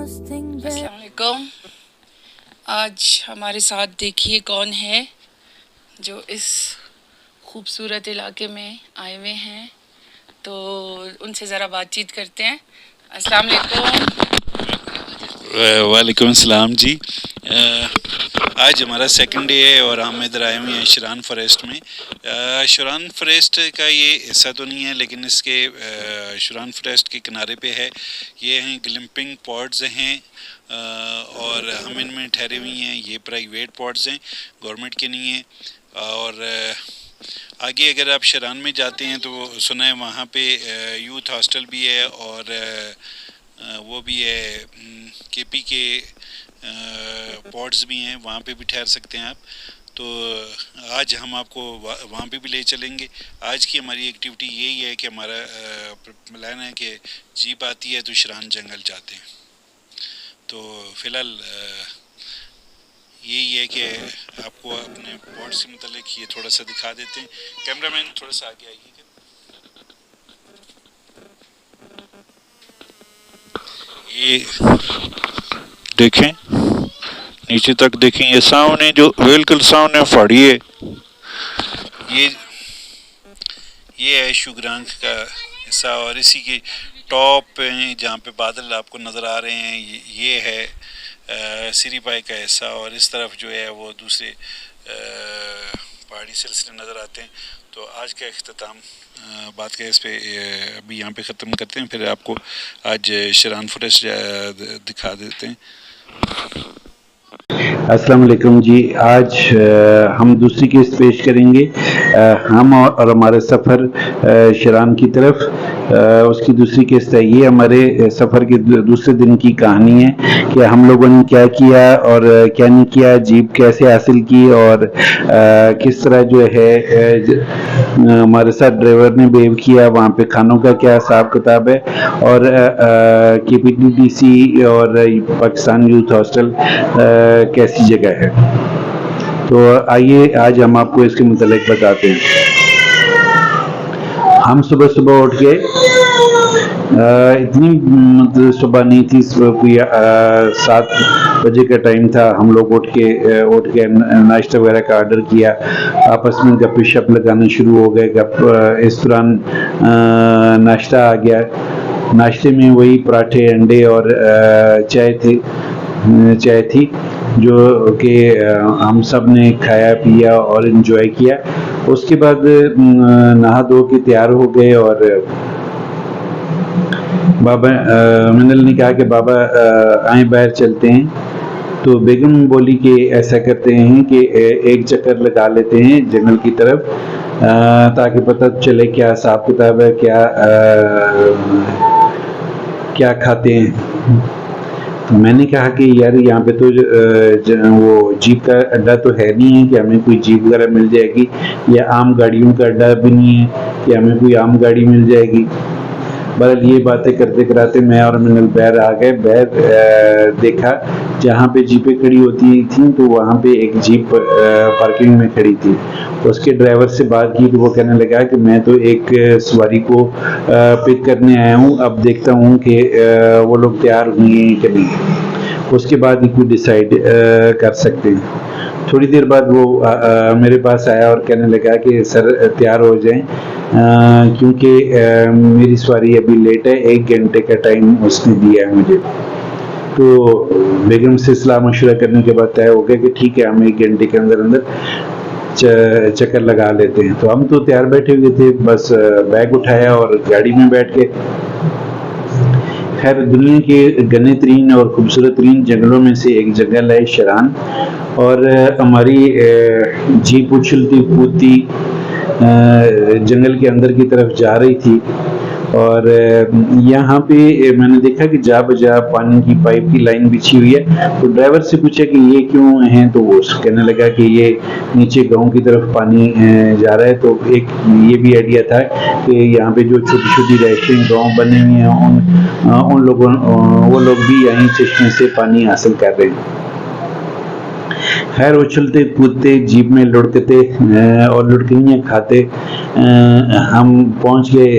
अस्सलाम वालेकुम। आज हमारे साथ देखिए कौन है जो इस खूबसूरत इलाके में आए हुए हैं, तो उनसे ज़रा बातचीत करते हैं। अस्सलाम वालेकुम। वालेकुम अस्सलाम जी। आज हमारा सेकंड डे है और हम इधर आए हुए हैं शरान फॉरेस्ट में। शरान फॉरेस्ट का ये हिस्सा तो नहीं है, लेकिन इसके शरान फॉरेस्ट के किनारे पे है। ये हैं ग्लिम्पिंग पॉड्स हैं और हम इनमें ठहरे हुए हैं। ये प्राइवेट पॉड्स हैं, गवर्नमेंट के नहीं हैं। और आगे अगर आप शरान में जाते हैं तो सुना है वहाँ पे यूथ हॉस्टल भी है और वो भी है, केपी के पॉड्स भी हैं, वहाँ पे भी ठहर सकते हैं आप। तो आज हम आपको वहाँ पे भी ले चलेंगे। आज की हमारी एक्टिविटी यही है कि हमारा प्लान है कि जीप आती है तो शरान जंगल जाते हैं। तो फ़िलहाल यही है कि आपको अपने पॉड्स के मतलब ये थोड़ा सा दिखा देते हैं। कैमरामैन थोड़ा सा आगे आइए। ये देखें, नीचे तक देखें, ये सामने जो बिल्कुल सामने पहाड़ी है, ये है शुगरांग का हिस्सा। और इसी के टॉप पे जहाँ पे बादल आपको नज़र आ रहे हैं, ये है सिरीपाई का हिस्सा। और इस तरफ जो है वो दूसरे पहाड़ी सिलसिले नज़र आते हैं। तो आज का इख्तिताम बात का इस पे अभी यहाँ पे ख़त्म करते हैं, फिर आपको आज शरान फॉरेस्ट दिखा देते हैं। अस्सलाम वालेकुम जी। आज हम दूसरी किस्त पेश करेंगे। हम और हमारे सफ़र शरान की तरफ, उसकी दूसरी किस्त है। ये हमारे सफ़र के दूसरे दिन की कहानी है कि हम लोगों ने क्या किया और क्या नहीं किया, जीप कैसे हासिल की और किस तरह जो है हमारे साथ ड्राइवर ने बिहेव किया, वहाँ पे खानों का क्या हिसाब किताब है, और KPTDC और पाकिस्तान यूथ हॉस्टल कैसी जगह है। तो आइए आज हम आपको इसके मुतालिक बताते हैं। हम सुबह सुबह उठ के इतनी मतलब सुबह नहीं थी, कोई 7 बजे का टाइम था। हम लोग उठ के नाश्ता वगैरह का ऑर्डर किया, आपस में गप शप लगाना शुरू हो गए। इस दौरान नाश्ता आ गया। नाश्ते में वही पराठे, अंडे और चाय थी जो कि हम सब ने खाया पिया और इन्जॉय किया। उसके बाद नहा धो के तैयार हो गए और बाबा मिनल ने कहा कि बाबा आए बाहर चलते हैं। तो बेगम बोली कि ऐसा करते हैं कि एक चक्कर लगा लेते हैं जंगल की तरफ, ताकि पता चले क्या हिसाब किताब है, क्या खाते हैं। तो मैंने कहा कि यार यहाँ पे तो वो जीप का अड्डा तो है नहीं है कि हमें कोई जीप वगैरह मिल जाएगी, या आम गाड़ियों का अड्डा भी नहीं है कि हमें कोई आम गाड़ी मिल जाएगी। बहरहाल ये बातें करते कराते मैं और मिनल बैर आ गए। बैर देखा जहाँ पे जीपें खड़ी होती थी, तो वहाँ पे एक जीप पार्किंग में खड़ी थी। तो उसके ड्राइवर से बात की तो वो कहने लगा कि मैं तो एक सवारी को पिक करने आया हूँ, अब देखता हूँ कि वो लोग तैयार हुए हैं कि नहीं, उसके बाद ही कोई डिसाइड कर सकते हैं। थोड़ी देर बाद वो मेरे पास आया और कहने लगा कि सर तैयार हो जाएं, क्योंकि मेरी सवारी अभी लेट है, 1 घंटे का टाइम उसने दिया है मुझे। तो बेगम से सलाह मशवरा करने के बाद तय हो गया कि ठीक है, हम 1 घंटे के अंदर अंदर चक्कर लगा लेते हैं। तो हम तो तैयार बैठे हुए थे, बस बैग उठाया और गाड़ी में बैठ के खैर दुनिया के घने तरीन और खूबसूरत तरीन जंगलों में से एक जंगल है शरान। और हमारी जीप उछलती कूदती जंगल के अंदर की तरफ जा रही थी। और यहाँ पे मैंने देखा कि जा बजा पानी की पाइप की लाइन बिछी हुई है। तो ड्राइवर से पूछा कि ये क्यों है, तो वो कहने लगा कि ये नीचे गांव की तरफ पानी जा रहा है। तो एक ये भी आइडिया था कि यहाँ पे जो छोटी छोटी रैशें गांव बने हुए हैं, उन लोगों वो लोग भी यहीं चश्मे से पानी हासिल कर रहे हैं। खैर उछलते कूदते जीप में लुढ़कते और लुढ़कियाँ खाते हम पहुंच गए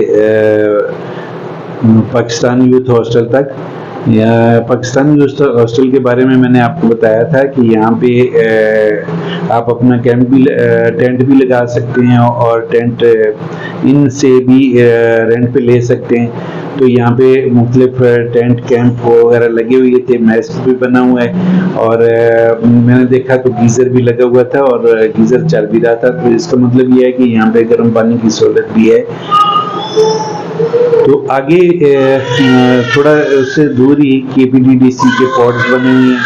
पाकिस्तान यूथ हॉस्टल तक। या पाकिस्तानी हॉस्टल के बारे में मैंने आपको बताया था कि यहाँ पे आप अपना कैंप भी टेंट भी लगा सकते हैं और टेंट इन से भी रेंट पे ले सकते हैं। तो यहाँ पे मुख्तलिफ टेंट कैंप वगैरह लगे हुए थे, मैस भी बना हुआ है और मैंने देखा तो गीज़र भी लगा हुआ था और गीज़र चल भी रहा था। तो इसका मतलब ये है कि यहाँ पे गर्म पानी की सहूलत भी है। तो आगे थोड़ा उससे दूर ही KPDDC के पॉड्स बने हुए हैं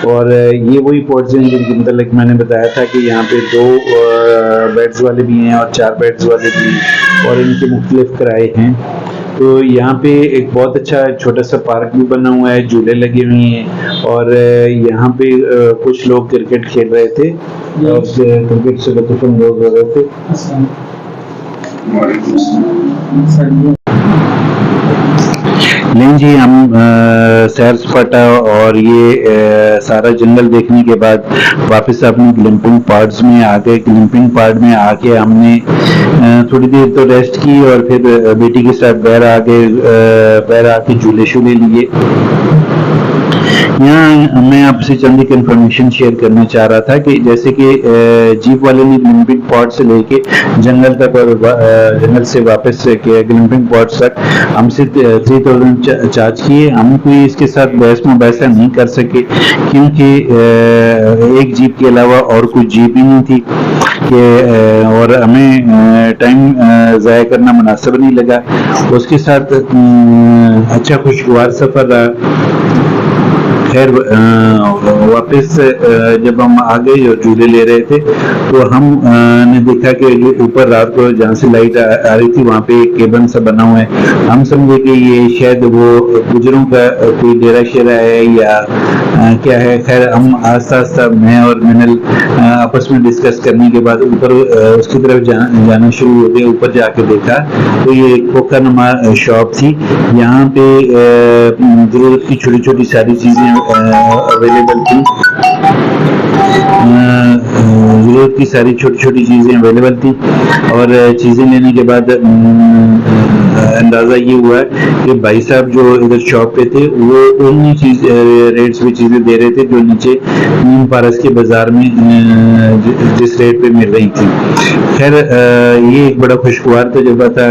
और ये वही पॉड्स हैं जिनके मतलब मैंने बताया था कि यहाँ पे 2 बेड्स वाले भी हैं और 4 बेड्स वाले भी, और इनके मुख्तलिफ किराए हैं। तो यहाँ पे एक बहुत अच्छा छोटा सा पार्क भी बना हुआ है, झूले लगे हुए हैं और यहाँ पे कुछ लोग क्रिकेट खेल रहे थे और क्रिकेट से लुत्फ़ अंदोज़ हो रहे थे। नहीं जी, हम सैर सपाटा और ये सारा जंगल देखने के बाद वापस अपने ग्लैम्पिंग पॉड्स में आ गए। ग्लैम्पिंग पॉड में आके हमने थोड़ी देर तो रेस्ट की और फिर बेटी के साथ बाहर आके झूले शूले लिए। यहाँ मैं आपसे चंद एक इन्फॉर्मेशन शेयर करना चाह रहा था कि जैसे कि जीप वाले ने ग्लैम्पिंग पॉड से लेके जंगल तक और जंगल से वापस ग्लैम्पिंग पॉड तक हमसे 3000 चार्ज किए। हम कोई इसके साथ बहस मुबाहिसा नहीं कर सके क्योंकि एक जीप के अलावा और कोई जीप ही नहीं थी कि और हमें टाइम ज़ाया करना मुनासिब नहीं लगा। उसके साथ अच्छा खुशगवार सफ़र रहा। खैर वापस जब हम आ गए और झूले ले रहे थे तो हम ने देखा कि जो ऊपर रात को जहाँ से लाइट आ रही थी वहाँ पे एक केबन सा बना हुआ है। हम समझे कि ये शायद वो गुजरों का कोई डेरा शेरा है या क्या है। खैर हम आस्ता आस्ता मैं और मिनल आपस में डिस्कस करने के बाद ऊपर उसकी तरफ जाना शुरू हो गए। ऊपर जाके देखा तो ये एक खोखा नुमा शॉप थी। यहाँ पे ज़रूरत की छोटी छोटी सारी चीज़ें अवेलेबल थी। ज़रूरत की सारी छोटी छोटी चीज़ें अवेलेबल थी और चीज़ें लेने के बाद अंदाज़ा ये हुआ कि भाई साहब जो इधर शॉप पे थे वो उन्हीं रेट्स पे चीज़ें दे रहे थे जो नीचे नीम पारस के बाज़ार में जिस रेट पे मिल रही थी। खैर ये एक बड़ा खुशगवार तजुर्बा था।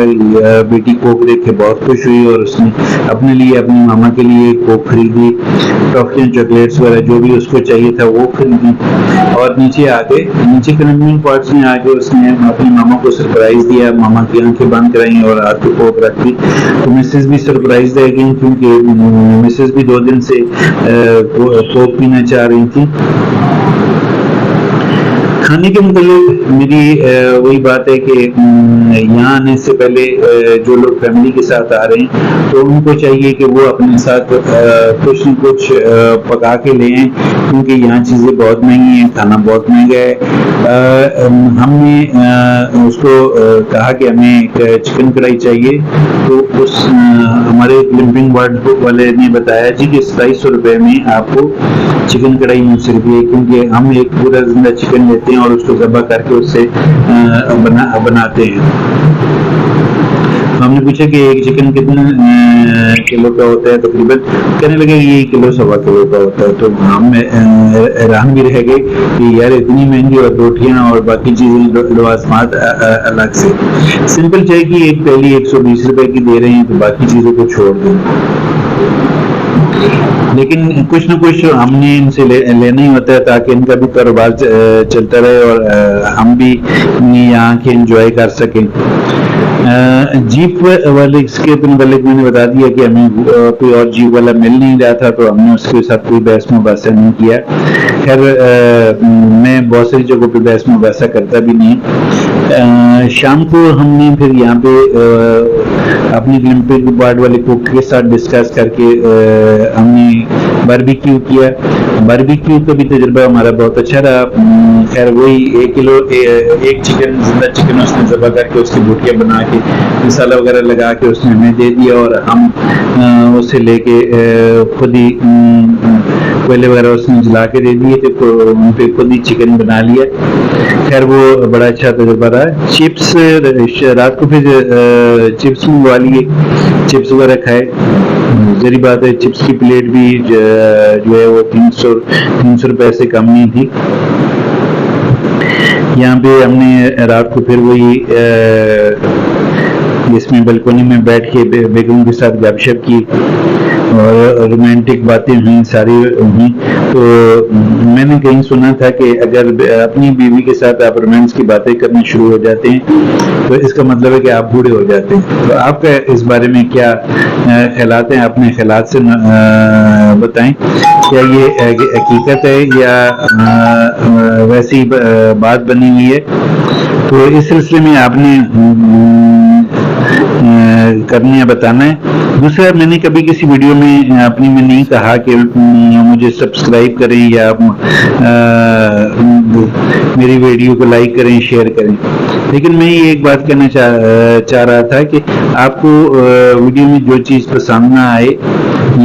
बेटी कोक देख के बहुत खुश हुई और उसने अपने लिए अपनी मामा के लिए कोक खरीदी, टॉफियाँ चॉकलेट्स वगैरह जो भी उसको चाहिए था वो खरीदी। और नीचे क्लैम्पिंग पॉड्स में आके उसने अपनी मामा को सरप्राइज दिया। मामा की आंखें बंद कराई और हाथ पे कोक रख दी। तो मिसेस भी सरप्राइज रह गई क्योंकि मिसेस भी 2 दिन से कोक पीना चाह रही थी। खाने के मतलब मेरी वही बात है कि यहाँ आने से पहले जो लोग फैमिली के साथ आ रहे हैं तो उनको चाहिए कि वो अपने साथ कुछ न कुछ पका के लें क्योंकि यहाँ चीज़ें बहुत महंगी हैं, खाना बहुत महंगा है। हमने उसको कहा कि हमें एक चिकन कढ़ाई चाहिए तो उस हमारे ग्लैम्पिंग वाले ने बताया जी कि 250 रुपये में आपको चिकन कढ़ाई मिल सकती है क्योंकि हम एक पूरा जिंदा चिकन लेते हैं और उसको ज़ब्ह करके उससे बनाते हैं। हमने पूछा कि एक चिकन कितने किलो का होता है तकरीबन। कहने लगे ये किलो 1.25 किलो का होता है। तो हम हैरान भी रह गए कि यार इतनी महंगी और रोटियां और बाकी चीज़ें लवाजमात अलग से। सिंपल चाय की एक पहली 120 रुपए की दे रहे हैं तो बाकी चीज़ों को छोड़ दें। लेकिन कुछ न कुछ हमने इनसे लेना ही होता है ताकि इनका भी कारोबार चलता रहे और हम भी यहाँ के एंजॉय कर सकें। जीप वाले इसके मतलब मैंने बता दिया कि हमें कोई और जीप वाला मिल नहीं रहा था तो हमने उसके साथ कोई बहस मुबाहिसा नहीं किया। खैर मैं बहुत सारी जगहों पे बहस मुबाहिसा करता भी नहीं। शाम को हमने फिर यहाँ पे अपनी ग्लैम्पिंग पॉड वाले कुक के साथ डिस्कस करके हमने बारबेक्यू किया। बारबेक्यू का भी तजुर्बा हमारा बहुत अच्छा रहा। खैर वही 1 किलो एक चिकन जिंदा चिकन उसने ज़ब्ह करके उसकी बोटियाँ बना के मसाला वगैरह लगा के उसने हमें दे दिया और हम उसे लेके खुद ही कोयले वगैरह उसने जला के दे दिए थे तो उन पे खुद ही चिकन बना लिया। खैर वो बड़ा अच्छा तजुर्बा रहा। चिप्स रात को फिर चिप्स मंगवा लिए, चिप्स वगैरह खाए। ज़ाहिर बात है चिप्स की प्लेट भी जो है वो 300 रुपए से कम नहीं थी। यहाँ पे हमने रात को फिर वही इसमें बालकनी में बैठ के बेगम के साथ गपशप की और रोमांटिक बातें हुई सारी हुई। तो मैंने कहीं सुना था कि अगर अपनी बीवी के साथ आप रोमांस की बातें करनी शुरू हो जाते हैं तो इसका मतलब है कि आप बूढ़े हो जाते हैं। तो आपका इस बारे में क्या ख्यालात हैं, अपने ख्यालात से बताएं। क्या ये हकीकत है या वैसी बात बनी हुई है? तो इस सिलसिले में आपने करना है, बताना है। दूसरा, मैंने कभी किसी वीडियो में अपनी में नहीं कहा कि मुझे सब्सक्राइब करें या मेरी वीडियो को लाइक करें, शेयर करें। लेकिन मैं ये एक बात कहना चाह रहा था कि आपको वीडियो में जो चीज़ पसंद ना आए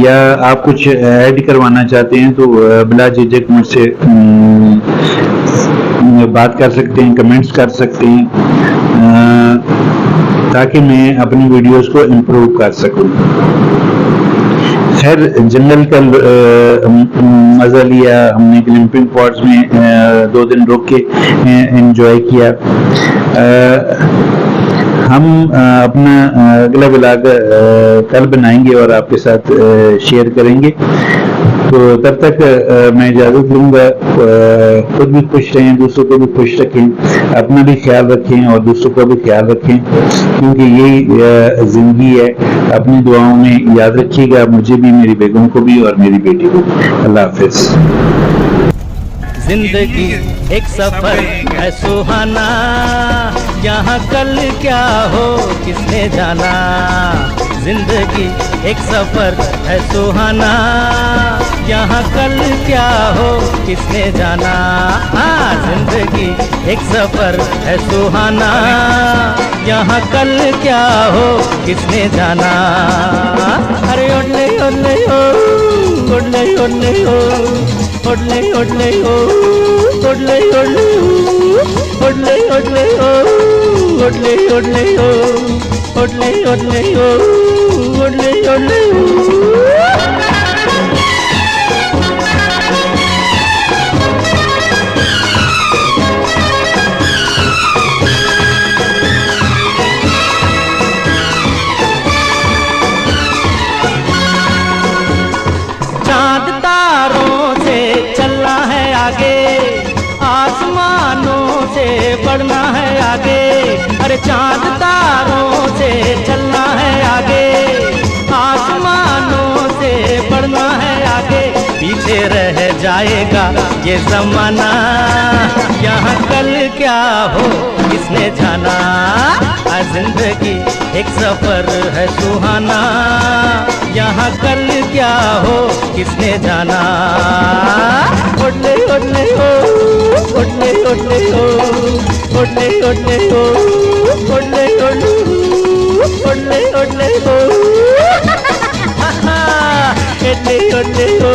या आप कुछ ऐड करवाना चाहते हैं तो बिला झिझक मुझसे बात कर सकते हैं, कमेंट्स कर सकते हैं, ताकि मैं अपनी वीडियोस को इम्प्रूव कर सकूं। खैर, जंगल का मज़ा लिया हमने, ग्लैम्पिंग पॉड्स में 2 दिन रुक के एंजॉय किया। हम अपना अगला व्लॉग कल बनाएंगे और आपके साथ शेयर करेंगे। तो तब तक मैं इजाज़त लूँगा। खुद भी खुश रहें, दूसरों को भी खुश रखें, अपना भी ख्याल रखें और दूसरों का भी ख्याल रखें, क्योंकि यही ज़िंदगी है। अपनी दुआओं में याद रखिएगा मुझे भी, मेरी बेगम को भी और मेरी बेटी को। अल्लाह हाफ़िज़। जिंदगी एक सफर है सुहाना, यहाँ कल क्या हो किसने जाना। जिंदगी एक सफर है सुहाना, यहाँ कल क्या हो किसने जाना। हाँ, जिंदगी एक सफर है सुहाना, यहाँ कल क्या हो किसने जाना। अरे ओडले ओडले ओ, ओडले ओडले ओ, ओडले ओडले ओ, ओडले ओडले ओ, ओडले ओडले ओ, ओडले ओडले ओ, ओडले ओडले ओ, ओडले ओडले ओ। चांद तारों से चलना है आगे, आसमानों से बढ़ना है आगे। अरे चांद तारों से चलना है आगे, आसमानों से बढ़ना है आगे। पीछे रह जाएगा ये ज़माना, यहाँ कल क्या हो किसने जाना। जिंदगी एक सफर है सुहाना, यहाँ कल क्या हो किसने जाना। ओडले ओडले ओ, ओडले ओडले ओ, ओडले ओडले ओ, ओडले ओडले ओ, ओडले ओडले ओ, ओडले ओडले ओ।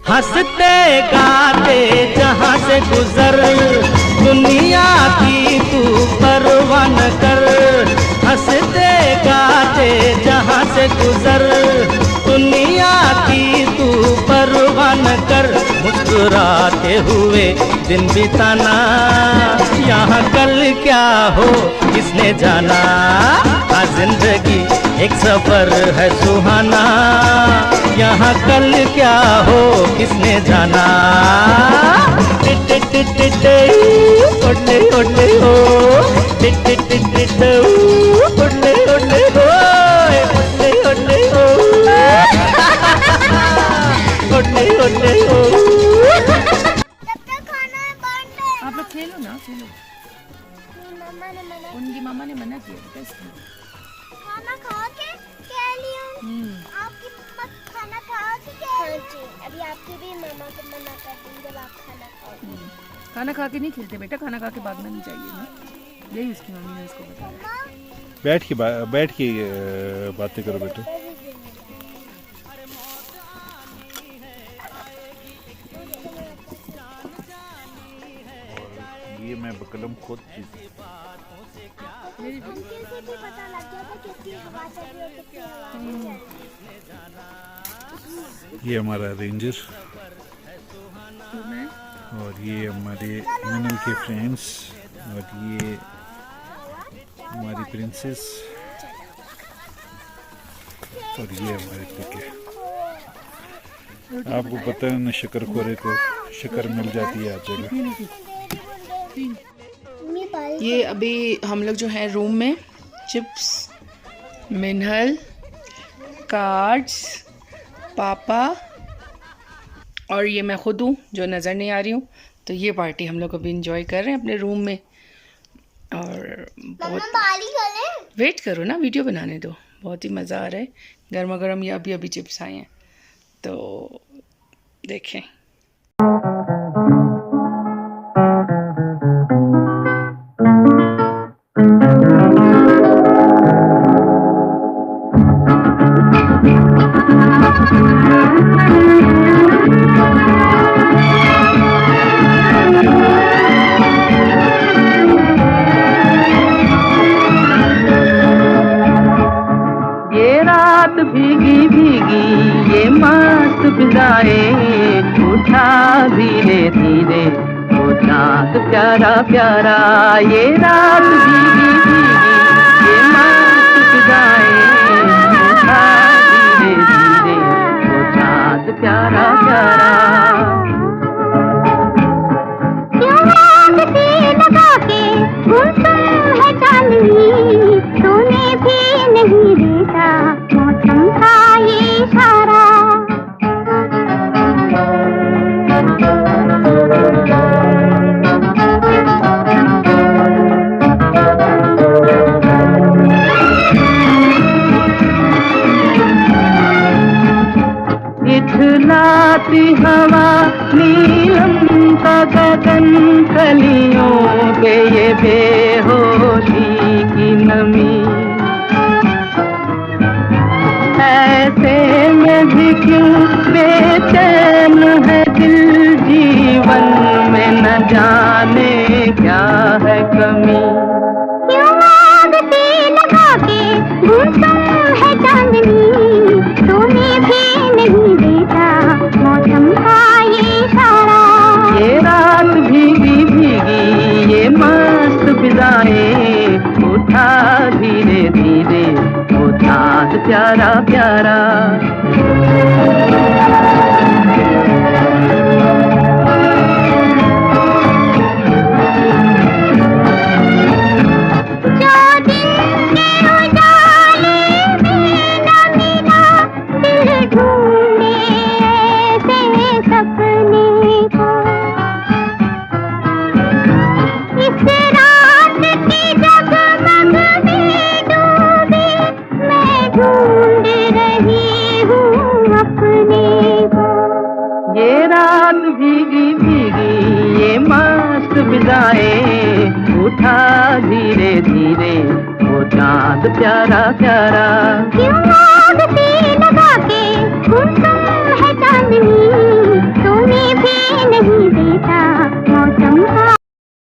हंसते गाते जहाँ से गुजर, दुनिया की तू परवाह न कर। हंसते गाते जहाँ से गुजर, दुनिया की तू परवाह न कर। मुस्कुराते हुए दिन बिताना, यहाँ कल क्या हो किसने जाना। जिंदगी एक सफर है सुहाना, यहाँ कल क्या हो किसने जाना। ओडले ओडले ओ, ओडले ओडले ओ, ओडले ओडले ओ, ओडले ओडले ओ। आप लोग खेलो ना, खेलो। उनकी मामा ने मना किया था इसलिए। खाना खा के क्या लिया? आपकी मम्मा खाना खा के क्या? हाँ जी, अभी आपकी भी मामा को मना कर देंगे जब आप खाना खाओगे। खाना खा के नहीं खेलते बेटा, खाना खा के भागना नहीं चाहिए ना, यही उसकी मम्मी ने उसको बताया। मम्मा बैठ के बातें करो बेटा। और ये मैं बकलम खुद ये हमारा रेंजर और ये हमारे मिनल के फ्रेंड्स और ये हमारी प्रिंसेस और ये हमारे पिके। आपको पता है ना, शक्करखोरे को शक्कर मिल जाती है हर जगह। ये अभी हम लोग जो है रूम में चिप्स, मिनहल, कार्ड्स, पापा और ये मैं खुद हूँ जो नज़र नहीं आ रही हूँ। तो ये पार्टी हम लोग अभी इंजॉय कर रहे हैं अपने रूम में। और बहुत वेट करो ना, वीडियो बनाने दो, बहुत ही मज़ा आ रहा है। गर्मा गर्म ये अभी चिप्स आए हैं तो देखें। भीगी भीगी ये मस्त फिजाएं, उठा धीरे धीरे वो चाँद प्यारा प्यारा। ये रात भीगी भीगी ये मस्त फिजाएं, उठा धीरे धीरे वो चाँद प्यारा प्यारा। लगा के गुमसुम है चांदनी, तूने भी नहीं देखा मौसम का ये इशारा। इठलाती हवा नीलम का गगन, कलियों पे ये बेहोशी की नमी। ऐसे में भी क्यों बेचैन है दिल, जीवन में न जाने क्या है कमी। क्यों आग से लगा के गुमसुम है चांदनी, तूने भी नहीं देखा मौसम का ये इशारा। ये रात भीगी भीगी ये मस्त फिजाएं, उठा धीरे धीरे वो चाँद प्यारा प्यारा। उठा धीरे धीरे वो चाँद प्यारा प्यारा।